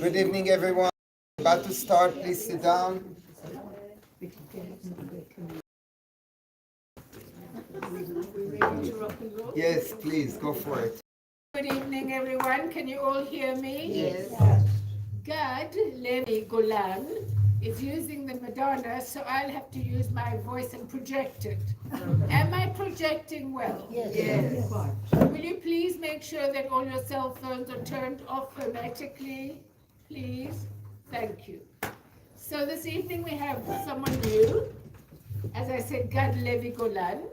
Good evening, everyone. About to start, please sit down. Yes, please, go for it. Good evening, everyone. Can you all hear me? Yes. Gad Levy Golan is using the Madonna, so I'll have to use my voice and project it. Am I projecting well? Yes. Will you please make sure that all your cell phones are turned off hermetically? Please. Thank you. So this evening we have someone new. As I said, Gad Levy Golan.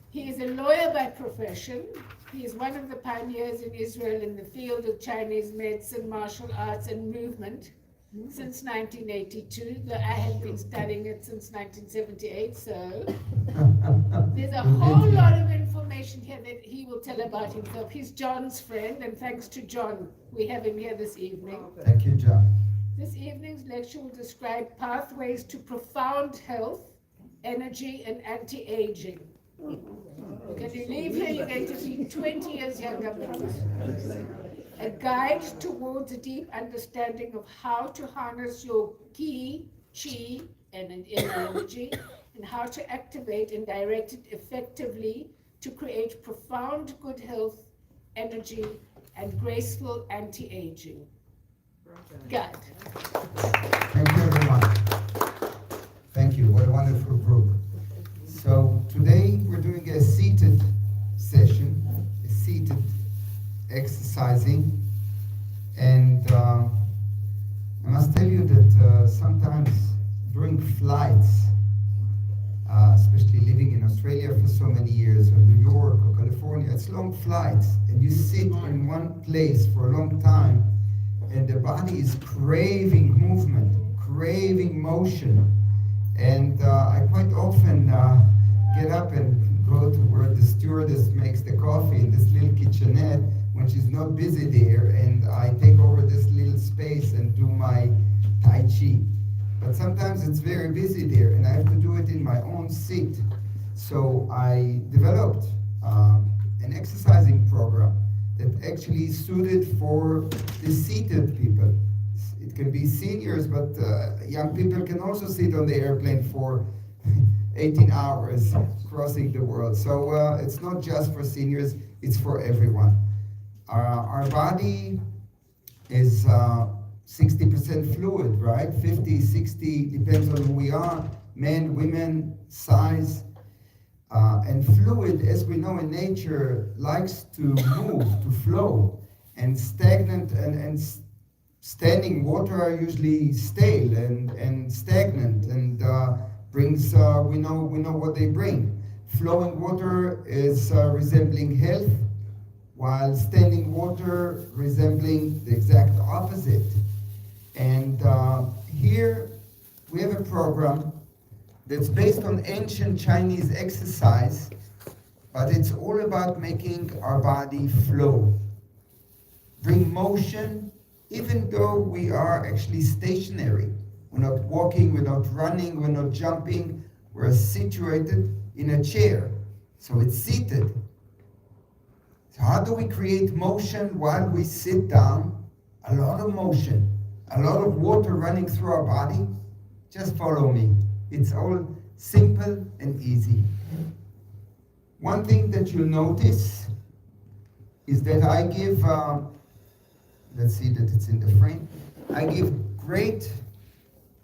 He is a lawyer by profession. He is one of the pioneers in Israel in the field of Chinese medicine, martial arts, and movement since 1982. I have been studying it since 1978, so there's a whole lot of information here that he will tell about himself. He's John's friend, and thanks to John, we have him here this evening. Thank you, John. This evening's lecture will describe pathways to profound health, energy, and anti-aging. When you leave here, you're going to be 20 years younger, promise. A guide towards a deep understanding of how to harness your ki, and energy, and how to activate and direct it effectively to create profound good health, energy, and graceful anti-aging. Gad. Thank you, everyone. Thank you. What a wonderful group. So today we're doing a seated session, a seated exercising, and I must tell you that sometimes during flights, especially living in Australia for so many years, or New York or California, it's long flights, and you sit in one place for a long time, and the body is craving movement, craving motion. And I quite often get up and go to where the stewardess makes the coffee in this little kitchenette when she's not busy there, and I take over this little space and do my Tai Chi. But sometimes it's very busy there, and I have to do it in my own seat. So I developed an exercising program that actually is suited for the seated people. It can be seniors, but young people can also sit on the airplane for 18 hours crossing the world. So it's not just for seniors, it's for everyone. Our body is 60% fluid, right? 50, 60, depends on who we are, men, women, size. And fluid, as we know in nature, likes to move, to flow. And stagnant and standing water are usually stale and stagnant, and brings, we know what they bring. Flowing water is resembling health, while standing water resembling the exact opposite. And here we have a program that's based on ancient Chinese exercise, but it's all about making our body flow, bring motion, even though we are actually stationary. We're not walking, we're not running, we're not jumping, we're situated in a chair, so it's seated. So how do we create motion while we sit down? A lot of motion, a lot of water running through our body. Just follow me. It's all simple and easy. One thing that you'll notice is that I give, let's see that it's in the frame. I give great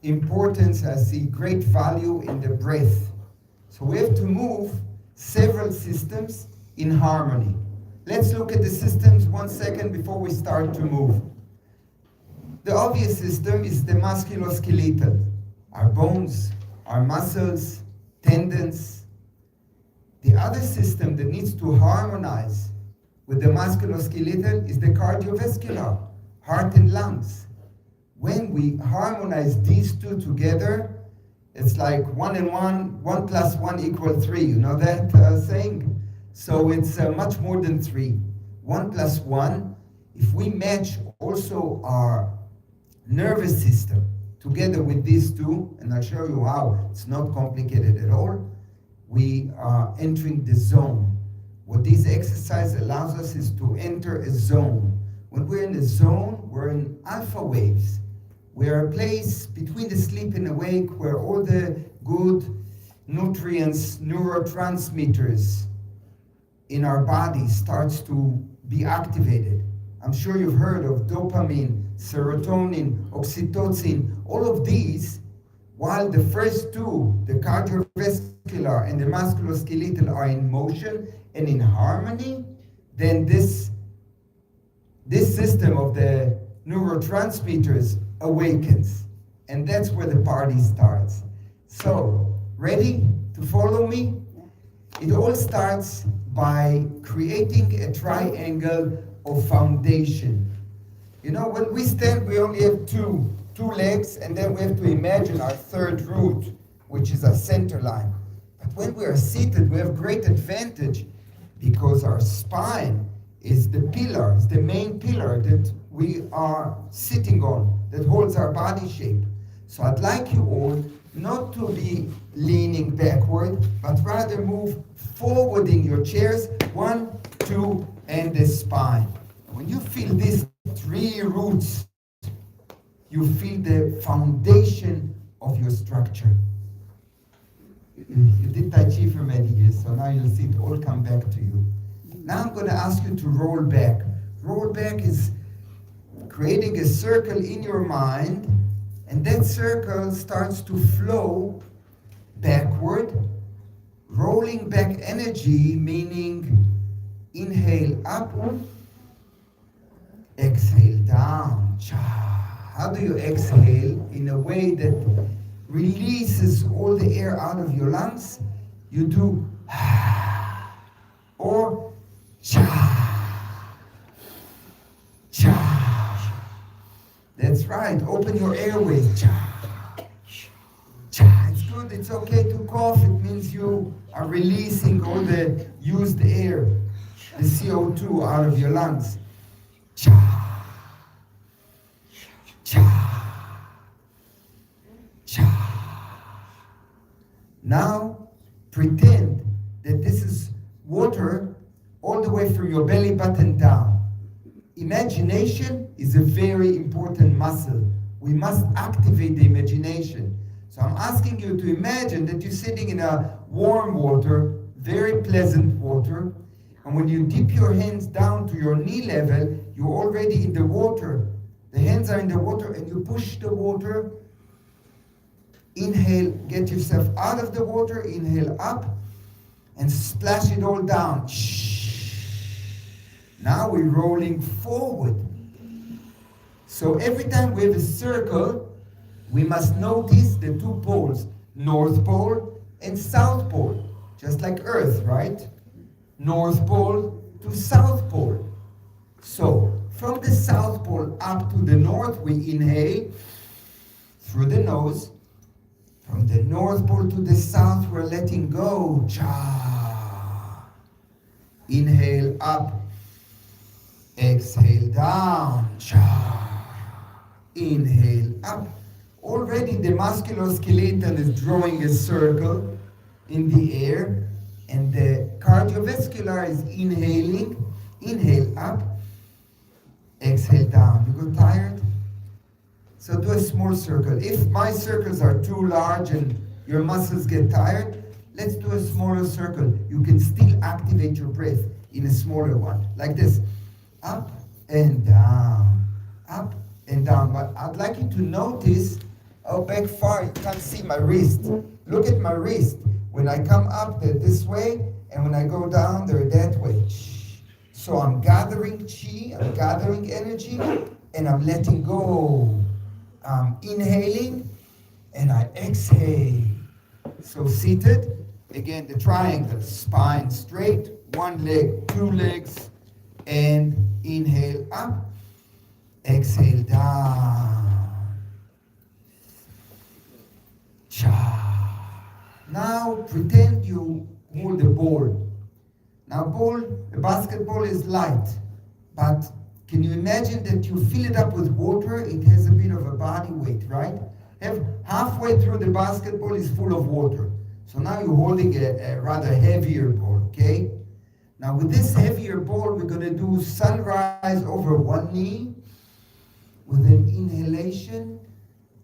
importance, I see great value in the breath. So we have to move several systems in harmony. Let's look at the systems 1 second before we start to move. The obvious system is the musculoskeletal, our bones, our muscles, tendons. The other system that needs to harmonize with the musculoskeletal is the cardiovascular, heart and lungs. When we harmonize these two together, it's like 1 and 1, 1 plus 1 equal 3. You know that saying? So it's much more than 3. 1 plus 1, if we match also our nervous system together with these two, and I'll show you how, it's not complicated at all, we are entering the zone. What this exercise allows us is to enter a zone When we're in the zone, we're in alpha waves. We're a place between the sleep and awake where all the good nutrients, neurotransmitters in our body starts to be activated. I'm sure you've heard of dopamine, serotonin, oxytocin, all of these. While the first two, the cardiovascular and the musculoskeletal, are in motion and in harmony, then this system of the neurotransmitters awakens. And that's where the party starts. So, ready to follow me? It all starts by creating a triangle of foundation. You know, when we stand, we only have two legs, and then we have to imagine our third root, which is our center line. But when we are seated, we have great advantage because our spine is the pillar, is the main pillar that we are sitting on, that holds our body shape. So I'd like you all not to be leaning backward, but rather move forward in your chairs, 1, 2, and the spine. When you feel these 3 roots, you feel the foundation of your structure. You did Tai Chi for many years, so now you'll see it all come back to you. Now I'm going to ask you to roll back. Roll back is creating a circle in your mind, and that circle starts to flow backward. Rolling back energy, meaning inhale up, exhale down. How do you exhale? In a way that releases all the air out of your lungs. You do or cha. That's right. Open your airways. Cha. It's good. It's okay to cough. It means you are releasing all the used air, the CO2 out of your lungs. Cha. Now, pretend that this is water all the way from your belly button down. Imagination is a very important muscle. We must activate the imagination. So I'm asking you to imagine that you're sitting in a warm water, very pleasant water, and when you dip your hands down to your knee level, you're already in the water. The hands are in the water, and you push the water. Inhale, get yourself out of the water, inhale up, and splash it all down. Now we're rolling forward. So every time we have a circle, we must notice the 2 poles, North Pole and South Pole, just like Earth, right? North Pole to South Pole. So from the South Pole up to the North, we inhale through the nose. From the North Pole to the South, we're letting go. Cha. Inhale up. Exhale down. Cha. Inhale up. Already the musculoskeletal is drawing a circle in the air, and the cardiovascular is inhaling. Inhale up. Exhale down. You go tired? So do a small circle. If my circles are too large and your muscles get tired, let's do a smaller circle. You can still activate your breath in a smaller one, like this. Up and down, up and down. But I'd like you to notice, back far, you can't see my wrist. Look at my wrist. When I come up, they're this way, and when I go down, they're that way. So I'm gathering chi, I'm gathering energy, and I'm letting go. I'm inhaling, and I exhale. So seated, again, the triangle, spine straight, 1 leg, 2 legs, and inhale up, exhale down. Cha. Now pretend you hold a ball. Now a basketball is light, but can you imagine that you fill it up with water? It has a bit of a body weight, right? Halfway through the basketball is full of water. So now you're holding a rather heavier ball, okay? Now with this heavier ball, we're going to do sunrise over one knee with an inhalation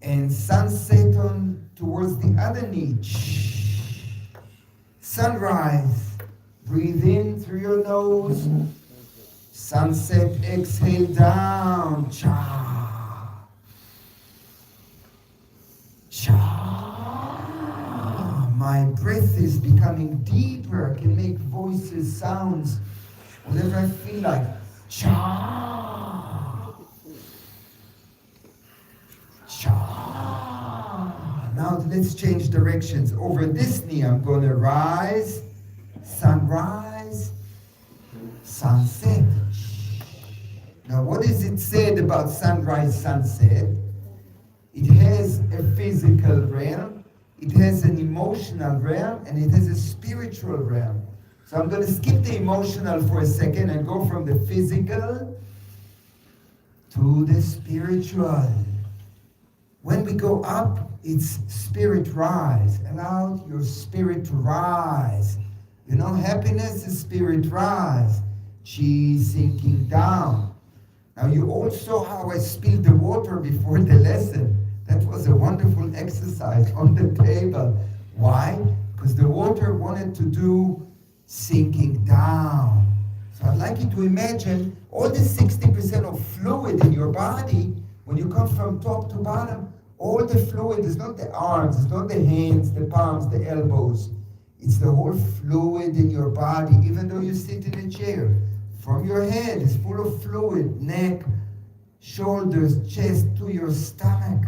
and sunset on towards the other knee. Sunrise. Breathe in through your nose. Sunset, exhale down. Cha. Cha. My breath is becoming deeper. I can make voices, sounds, whatever I feel like. Cha. Cha. Now let's change directions. Over this knee, I'm going to rise, sunrise, sunset. Now, what is it said about sunrise, sunset? It has a physical realm, it has an emotional realm, and it has a spiritual realm. So I'm going to skip the emotional for a second and go from the physical to the spiritual. When we go up, it's spirit rise. Allow your spirit to rise. You know, happiness is spirit rise. Chi sinking down. Now you all saw how I spilled the water before the lesson. That was a wonderful exercise on the table. Why? Because the water wanted to do sinking down. So I'd like you to imagine all the 60% of fluid in your body, when you come from top to bottom, all the fluid is not the arms, it's not the hands, the palms, the elbows. It's the whole fluid in your body, even though you sit in a chair. From your head, it's full of fluid, neck, shoulders, chest, to your stomach.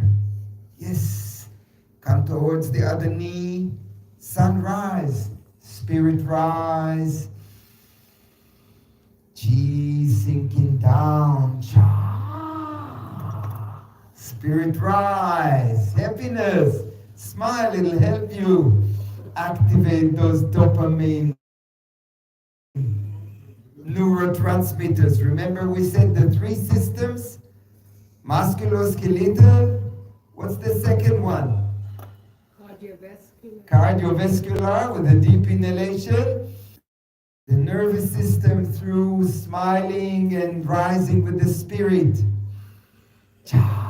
Yes. Come towards the other knee. Sunrise. Spirit rise. Chi sinking down. Cha. Spirit rise. Happiness. Smile, it'll help you activate those dopamine neurotransmitters. Remember we said the three systems? Musculoskeletal. What's the second one? Cardiovascular. Cardiovascular with a deep inhalation. The nervous system through smiling and rising with the spirit. Cha.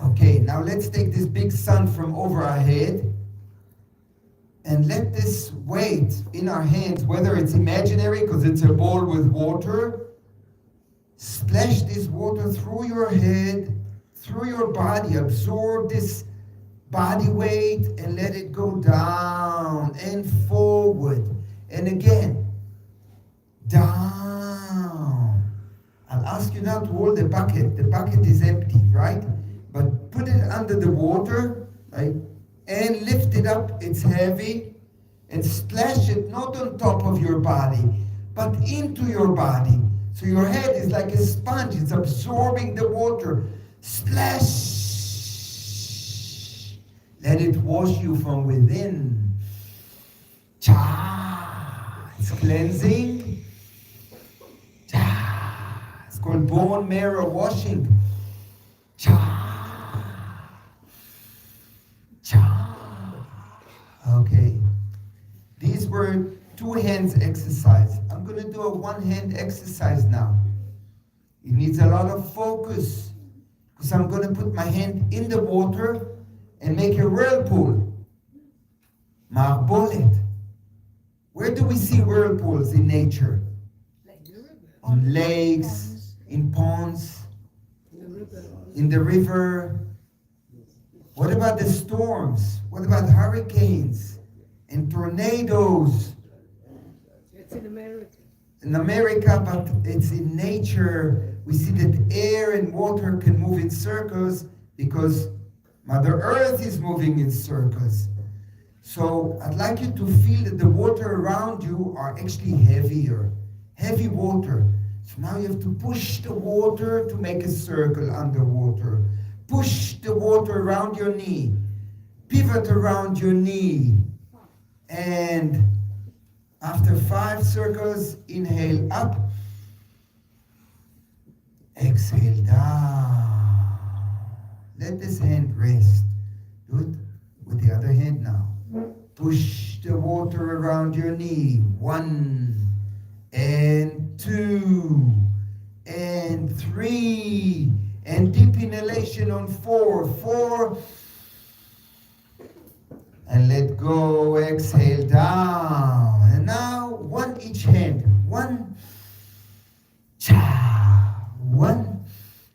Okay, now let's take this big sun from over our head and let this weight in our hands, whether it's imaginary because it's a bowl with water, splash this water through your head, through your body, absorb this body weight and let it go down and forward. And again, down. I'll ask you now to hold the bucket. The bucket is empty, right? But put it under the water, right? And lift it up, it's heavy, and splash it not on top of your body, but into your body. So your head is like a sponge, it's absorbing the water. Splash! Let it wash you from within. Cha! It's cleansing. Cha! It's called bone marrow washing. Cha! Okay, these were two hands exercise. I'm going to do a one hand exercise now. It needs a lot of focus because I'm going to put my hand in the water and make a whirlpool. Marbolet. Where do we see whirlpools in nature? On lakes, in ponds, in the river. What about the storms? What about hurricanes and tornadoes? It's in America. In America, but it's in nature. We see that air and water can move in circles because Mother Earth is moving in circles. So I'd like you to feel that the water around you are actually heavier, heavy water. So now you have to push the water to make a circle underwater. Push the water around your knee. Pivot around your knee. And after 5 circles, inhale up. Exhale down. Let this hand rest. Do it with the other hand now. Push the water around your knee. 1 and 2 and 3. And deep inhalation on 4. 4. And let go. Exhale down. And now 1 each hand. 1. Cha. 1.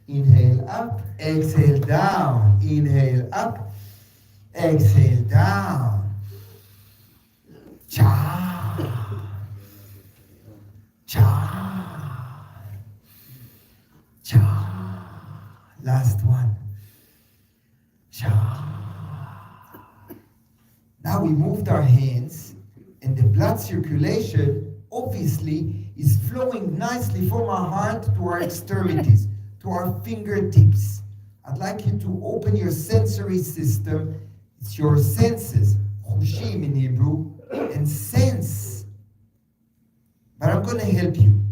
Inhale up. Exhale down. Inhale up. Exhale down. Cha. Cha. Cha. Last one. Cha. Now we moved our hands, and the blood circulation obviously is flowing nicely from our heart to our extremities, to our fingertips. I'd like you to open your sensory system. It's your senses, chushim in Hebrew, and sense. But I'm going to help you.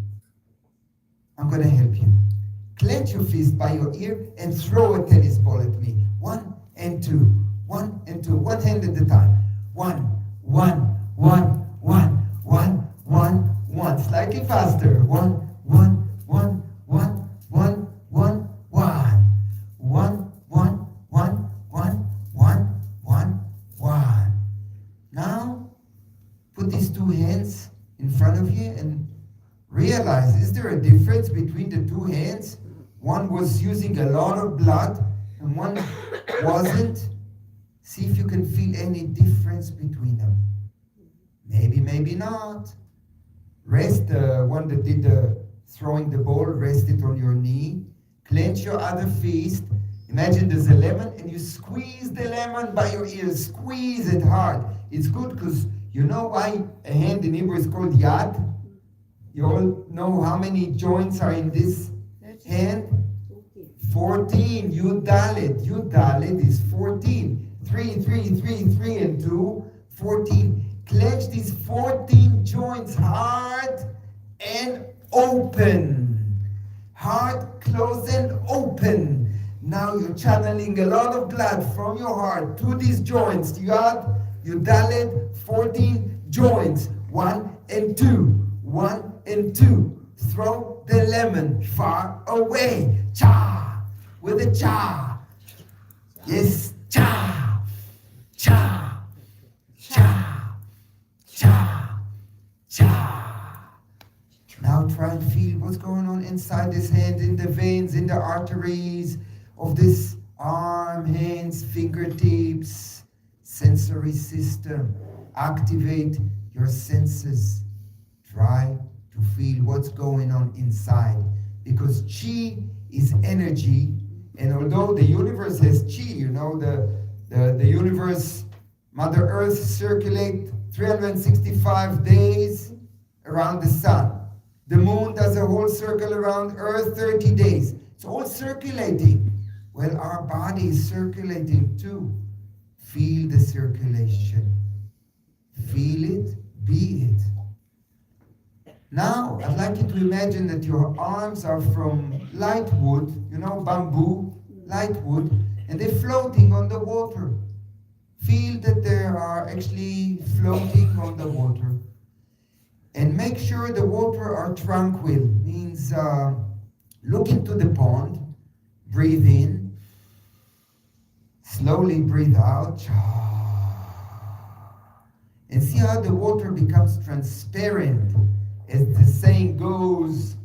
Clench your fist by your ear and throw a tennis ball at me. 1 and 2. 1 and 2. 1 hand at a time. 1, 1, 1, 1, 1, 1, 1. Slightly faster. 1, 1, 1, 1, 1, 1, 1. 1, 1, 1, 1, 1, 1, 1. Now, put these 2 hands in front of you and realize, is there a difference between the 2 hands? One was using a lot of blood and one wasn't. See if you can feel any difference between them. Maybe, maybe not. Rest the one that did the throwing the ball, rest it on your knee. Clench your other fist. Imagine there's a lemon and you squeeze the lemon by your ears. Squeeze it hard. It's good because you know why a hand in Hebrew is called yad? You all know how many joints are in this hand? 14. Yud Dalet is 14. 3, and 2. 14. Clench these 14 joints hard and open. Hard, close, and open. Now you're channeling a lot of blood from your heart to these joints. Yud Dalet, 14 joints. 1 and 2. 1 and 2. Throw the lemon far away. Cha! With a cha. Yes, cha. Cha. Cha. Cha. Cha. Now try and feel what's going on inside this hand, in the veins, in the arteries of this arm, hands, fingertips, sensory system. Activate your senses. Try to feel what's going on inside, because chi is energy, and although the universe has chi, you know, the universe, Mother Earth circulates 365 days around the sun. The moon does a whole circle around Earth, 30 days. It's all circulating. Well, our body is circulating too. Feel the circulation. Feel it, be it. Now, I'd like you to imagine that your arms are from light wood, you know, bamboo, light wood, and they're floating on the water. Feel that they are actually floating on the water. And make sure the water are tranquil, means look into the pond, breathe in, slowly breathe out, and see how the water becomes transparent. As the saying goes,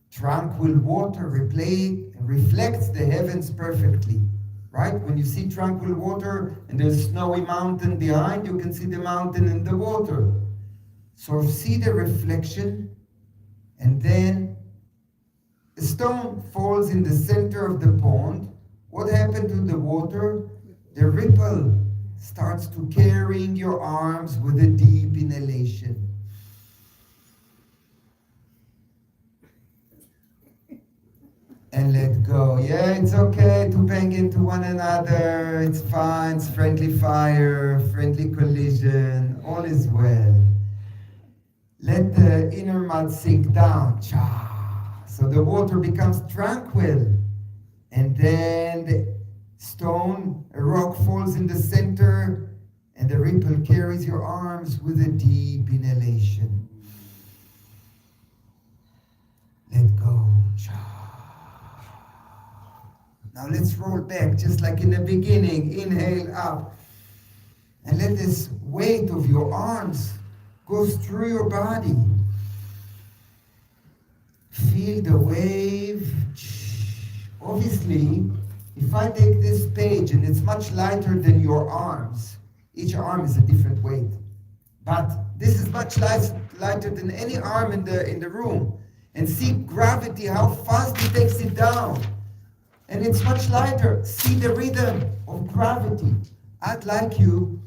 tranquil water reflects the heavens perfectly, right? When you see tranquil water and there's a snowy mountain behind, you can see the mountain in the water. So see the reflection, and then a stone falls in the center of the pond. What happened to the water? The ripple starts to carrying your arms with a deep inhalation. And let go. Yeah, it's okay to bang into one another. It's fine. It's friendly fire, friendly collision. All is well. Let the inner mud sink down. Cha. So the water becomes tranquil. And then the stone, a rock falls in the center, And the ripple carries your arms with a deep inhalation. Let go. Now let's roll back just like in the beginning. Inhale up. And let this weight of your arms go through your body. Feel the wave. Obviously, if I take this page and it's much lighter than your arms, each arm is a different weight. But this is much lighter than any arm in the room. And see gravity, how fast it takes it down. And it's much lighter. See the rhythm of gravity. I'd like you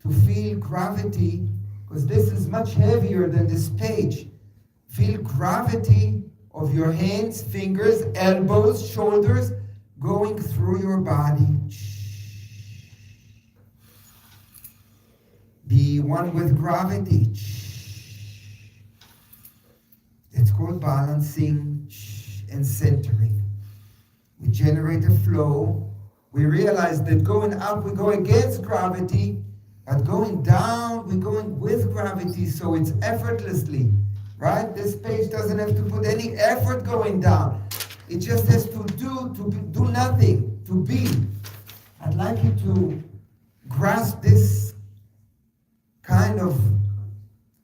to feel gravity, because this is much heavier than this page. Feel gravity of your hands, fingers, elbows, shoulders going through your body. Be one with gravity. It's called balancing and centering. We generate a flow. We realize that going up, we go against gravity, but going down, we're going with gravity, so it's effortlessly, right? This page doesn't have to put any effort going down. It just has to do nothing, to be. I'd like you to grasp this kind of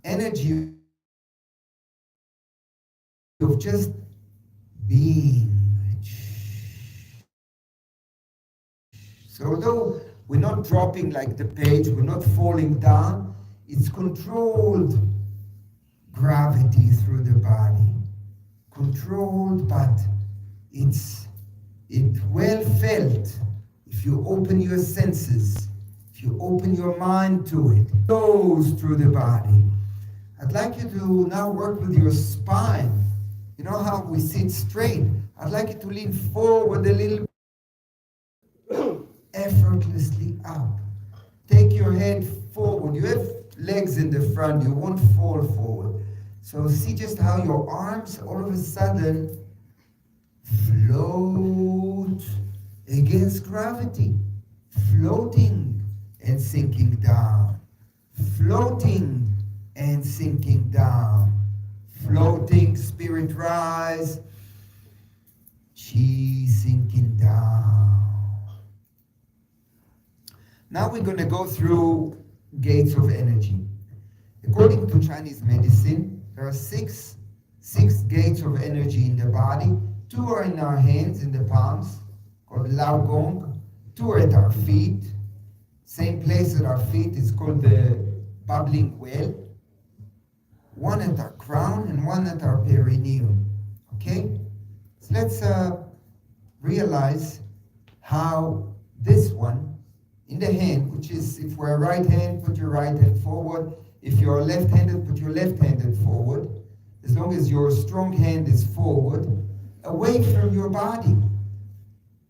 energy of just being. So although we're not dropping like the page, we're not falling down, it's controlled gravity through the body. Controlled, but it well felt. If you open your senses, if you open your mind to it, it goes through the body. I'd like you to now work with your spine. You know how we sit straight? I'd like you to lean forward a little, effortlessly up. Take your head forward. You have legs in the front, you won't fall forward. So see just how your arms all of a sudden float against gravity. Floating and sinking down. Floating and sinking down. Floating, spirit rise. Chi sinking down. Now we're going to go through gates of energy. According to Chinese medicine, there are six gates of energy in the body. 2 are in our hands, in the palms, called Lao Gong. 2 are at our feet. Same place at our feet is called the bubbling well. 1 at our crown and 1 at our perineum. Okay? So let's realize how this one in the hand, which is, if we're right hand, put your right hand forward. If you're left-handed, put your left-handed forward. As long as your strong hand is forward, away from your body.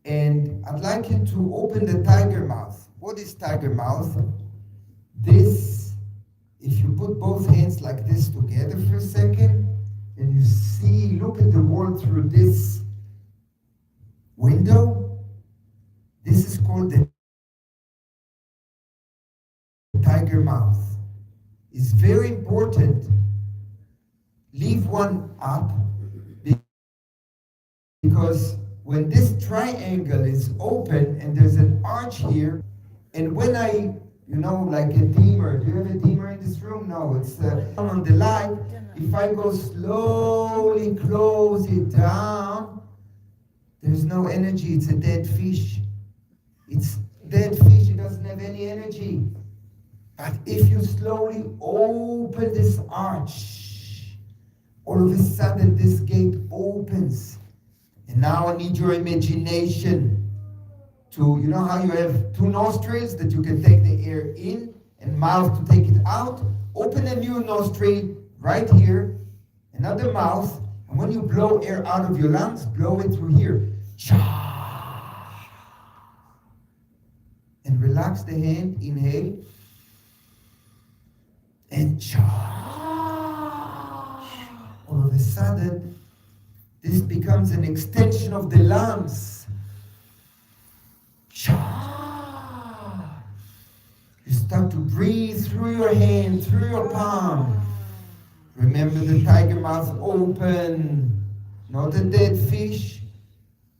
And I'd like you to open the tiger mouth. What is tiger mouth? This, if you put both hands like this together for a second, and you see, look at the world through this window, this is called the tiger mouth. It's very important. Leave one up, because when this triangle is open and there's an arch here, and when I, like a dimmer, do you have a dimmer in this room? No, it's on the light. If I go slowly close it down, there's no energy. It's a dead fish. It's dead fish. It doesn't have any energy. But if you slowly open this arch, all of a sudden this gate opens. And now I need your imagination to, you know how you have 2 nostrils that you can take the air in and mouth to take it out? Open a new nostril right here, another mouth, and when you blow air out of your lungs, blow it through here. Cha! And relax the hand, inhale. And cha! All of a sudden, this becomes an extension of the lungs. Cha! You start to breathe through your hand, through your palm. Remember the tiger mouth open, not a dead fish.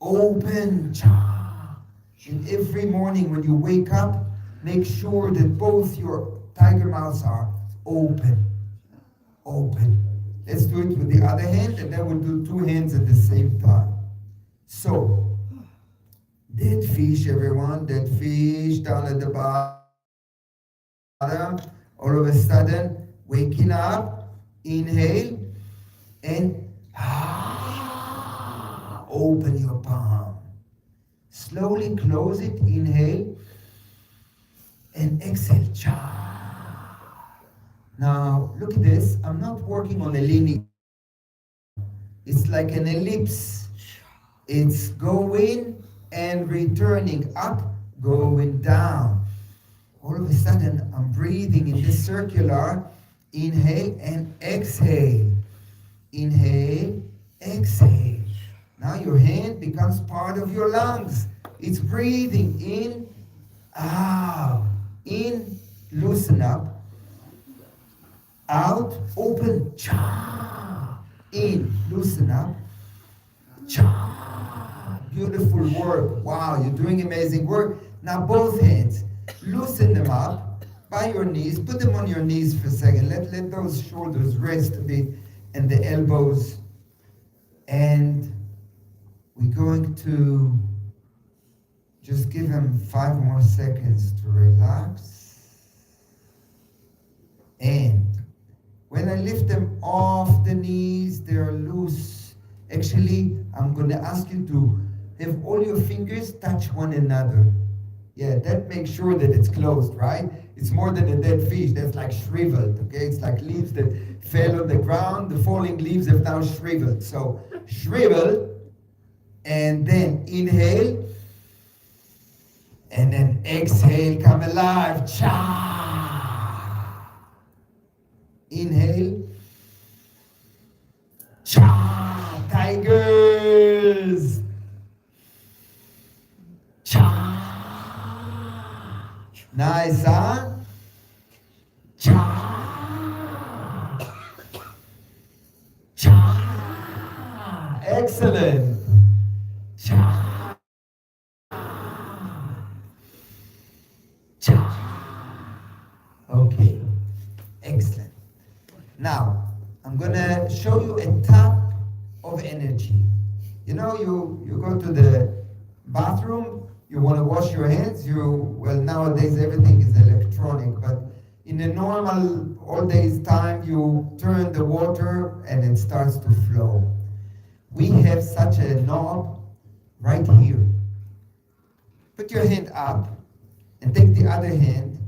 Open. Cha. And every morning when you wake up, make sure that both your tiger mouths are open. Open. Let's do it with the other hand, and then we'll do two hands at the same time. So, dead fish, everyone. Dead fish down at the bottom. All of a sudden, waking up. Inhale. And open your palm. Slowly close it. Inhale. And exhale. Cha. Now, look at this. I'm not working on a linear. It's like an ellipse. It's going and returning up, going down. All of a sudden, I'm breathing in this circular. Inhale and exhale. Inhale, exhale. Now your hand becomes part of your lungs. It's breathing in, out. In, loosen up. Out, open, cha. In, loosen up, cha. Beautiful work. Wow, you're doing amazing work. Now both hands, loosen them up by your knees. Put them on your knees for a second. Let those shoulders rest a bit and the elbows. And we're going to just give them 5 more seconds to relax. And when I lift them off the knees, they're loose. Actually, I'm going to ask you to have all your fingers touch one another. Yeah, that makes sure that it's closed, right? It's more than a dead fish. That's like shriveled, okay? It's like leaves that fell on the ground. The falling leaves have now shriveled. So shrivel, and then inhale, and then exhale, come alive. Cha! Inhale. Cha! Tigers! Cha! Nice, huh? Cha! Cha! Excellent! Cha! Cha! Okay, excellent. Now, I'm gonna show you a tap of energy. You know, you go to the bathroom, you want to wash your hands, well, nowadays everything is electronic, but in a normal, all days time, you turn the water and it starts to flow. We have such a knob right here. Put your hand up and take the other hand.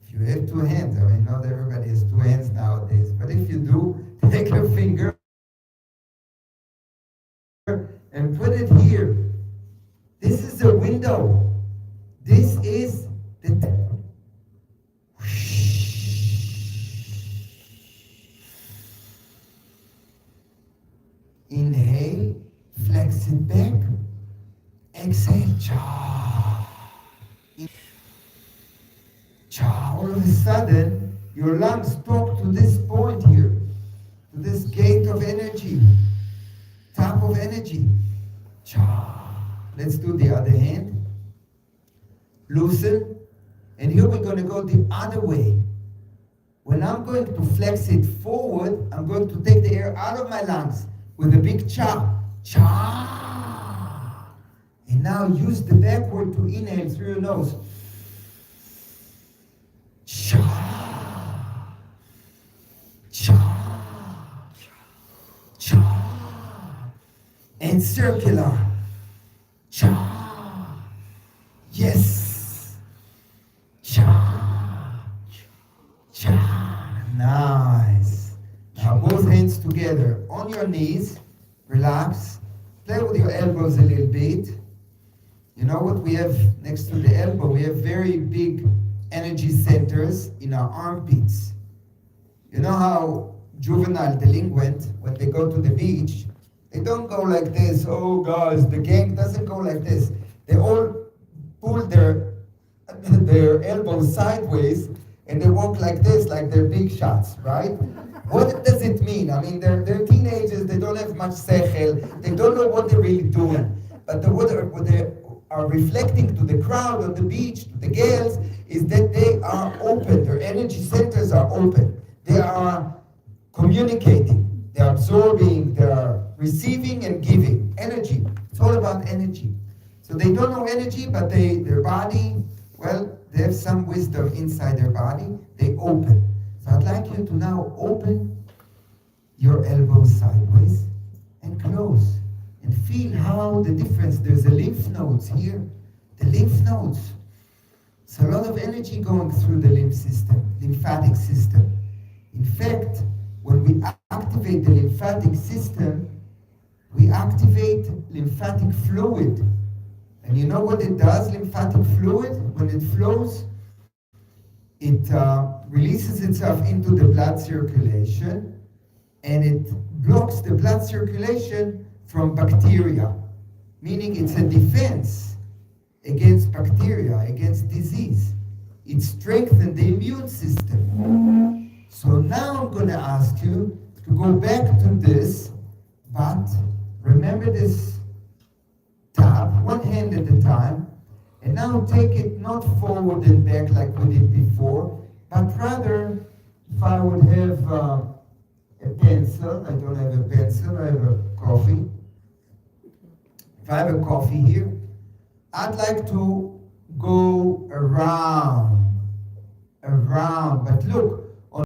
If you have 2 hands, I mean, not everybody has 2 hands nowadays, but if you do, take your finger and put it here. This is a window. This is the tap. Inhale, flex it back. Exhale, cha. Cha. All of a sudden, your lungs talk to this point here, to this gate of energy, tap of energy. Cha. Let's do the other hand. Loosen. And here we're going to go the other way. When I'm going to flex it forward, I'm going to take the air out of my lungs with a big cha. Cha. And now use the backward to inhale through your nose. Cha. Cha. Cha. And circular. Cha. Yes. Cha. Cha. Nice. Now both hands together on your knees. Relax. Play with your elbows a little bit. You know what we have next to the elbow? We have very big energy centers in our armpits. You know how juvenile delinquent, when they go to the beach, they don't go like this. Oh guys, the gang doesn't go like this. They all pull their their elbows sideways and they walk like this, like they're big shots, right? What does it mean? I mean, they're teenagers, they don't have much sechel, they don't know what they're really doing. But what they are reflecting to the crowd on the beach, to the girls, is that they are open, their energy centers are open. They are communicating, they're absorbing, they're receiving and giving. Energy, it's all about energy. So they don't know energy, but their body, well, they have some wisdom inside their body, they open. So I'd like you to now open your elbows sideways and close. And feel how the difference, there's the lymph nodes here, the lymph nodes. So a lot of energy going through the lymphatic system. In fact, when we activate the lymphatic system, we activate lymphatic fluid. And you know what it does, lymphatic fluid? When it flows, it releases itself into the blood circulation, and it blocks the blood circulation from bacteria, meaning it's a defense against bacteria, against disease. It strengthens the immune system. So now I'm going to ask you to go back to this, but remember this tab, one hand at a time, and now take it not forward and back like we did before, but rather, if I would have a pencil, I don't have a pencil, I have a coffee. If I have a coffee here, I'd like to go around, but look,